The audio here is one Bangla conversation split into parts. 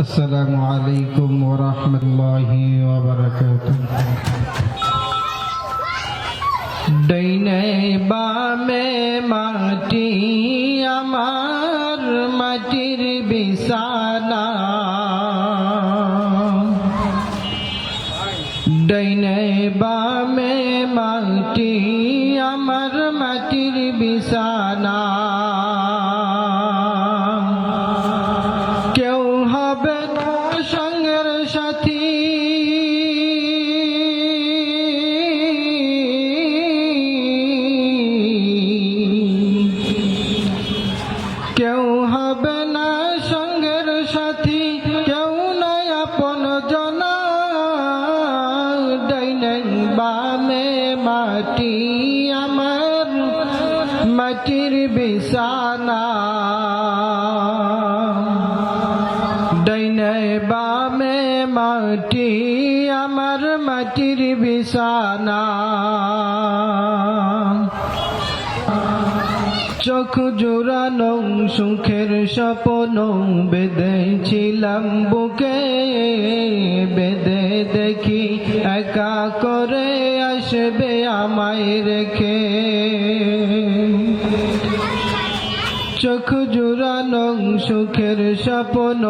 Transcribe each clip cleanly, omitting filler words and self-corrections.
السلام عليكم ورحمة الله وبركاته ডাইনে বামে মাটি আমার মাটির বিছানা ডাইনে বামে মাটি আমার মাটির বিছানা কেউ হবে না সঙ্গের সাথী কেউ হবে না সঙ্গের সাথী কেউ নাই আপন জনা ডাইনে বামে মাটি আমার মাটির বিছানা ডাইনে বামে মাটি আমার মাটির বিছানা চোখ জোড়ানো সুখের স্বপ্ন বেঁধেছিলাম বুকে বেঁধে দেখি একা করে আসবে আমায় রেখে চোখ জোড়ানো সুখের স্বপ্ন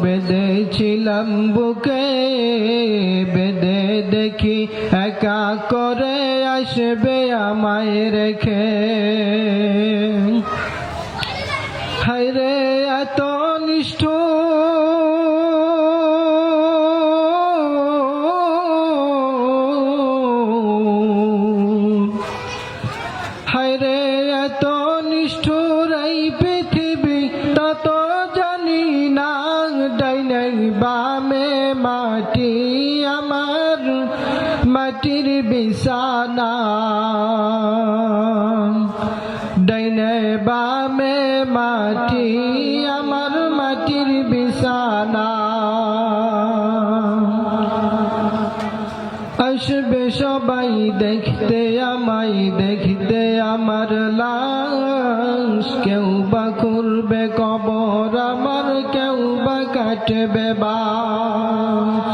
বেঁধেছিলাম বুকে বেঁধে দেখি একা করে আসবে আমায় রেখে হায়রে এত নিষ্ঠুর হায়রে এত নিষ্ঠুর এই পৃথিবী তা তো জানি না ডাইনে বামে মাটি আমার মাটির বিছানা ডাইনে বামে মাটি আমার মাটির বিছানা আসবে সবাই দেখতে আমায় দেখতে আমার লাশ কেউ বা করবে কবর আমার কেউ বা কাটবে বাস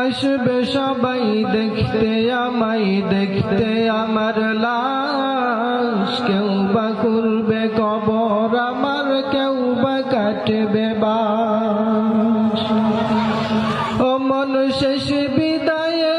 আসবে সবাই দেখতে আমায় দেখতে আমার লাশ কেউ বা করবে কবর আমার কেউ বা কাটবে বাস ও মন শেষ বিদায়ে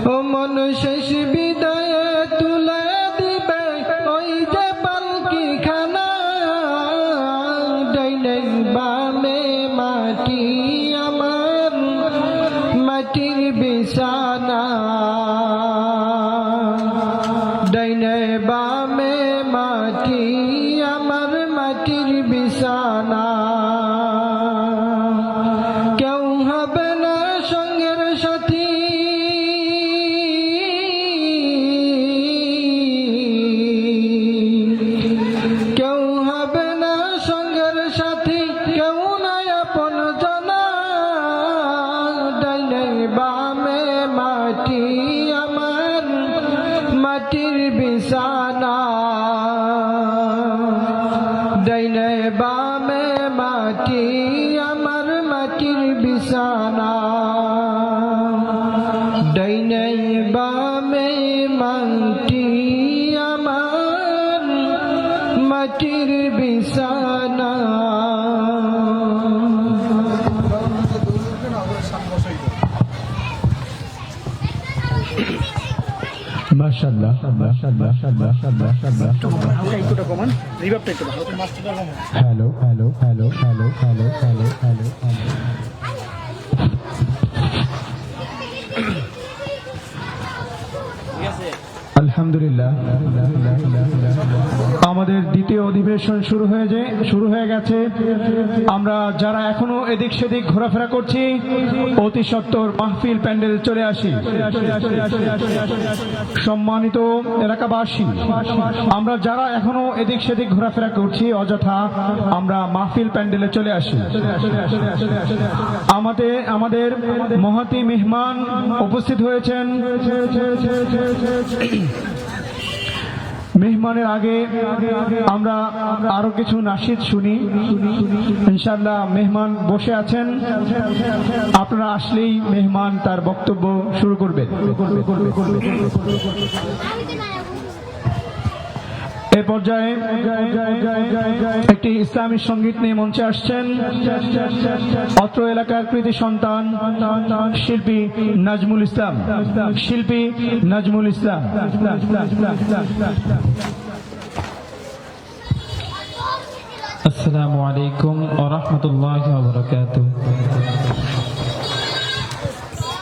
ও মন শেষ বিদায়ে তুলে দিবে ওই যে পালকি খানা ডাইনে বামে মাটি আমার মাটির বিছানা ডাইনে বামে মাটি আমার মাটির বিছানা কেউ হবে না সঙ্গের সাথী কেউ হবে না সঙ্গের সাথী কেউ নাই আপন জনা ডাইনে বামে মাটি আমার মাটির বিছানা ডাইনে বামে মাটি আমার মাটির বিছানা ডাইনে বামে মাটি আমার মাটির বিছানা মাশাআল্লাহ মাশাআল্লাহ মাশাআল্লাহ একটু কমান রিভাবটা একটু বাড়াও মাস্টারটা কমান hello hello hello hello hello hello hello ঠিক আছে আলহামদুলিল্লাহ আমাদের দ্বিতীয় অধিবেশন শুরু হয়ে গেছে। আমরা যারা এখনো এদিক সেদিক ঘোরাফেরা করছি অতি সত্বর মাহফিল প্যান্ডেল চলে আসি। সম্মানিত এলাকাবাসী, আমরা যারা এখনো এদিক সেদিক ঘোরাফেরা করছি অযথা আমরা মাহফিল প্যান্ডেলে চলে আসি। আমাদের মহতী মেহমান উপস্থিত হয়েছেন। মেহমানের আগে আমরা আরো কিছু নাশিদ শুনি। ইনশাআল্লাহ মেহমান বসে আছেন, আপনারা আসলেই মেহমান তার বক্তব্য শুরু করবেন। এ পর্যায়ে একটি ইসলামী সঙ্গীত নিয়ে মঞ্চে আসছেন অত্র এলাকার কৃতি সন্তান শিল্পী নাজমুল ইসলাম। আসসালামু আলাইকুম ওয়া রাহমাতুল্লাহি ওয়া বারাকাতুহু।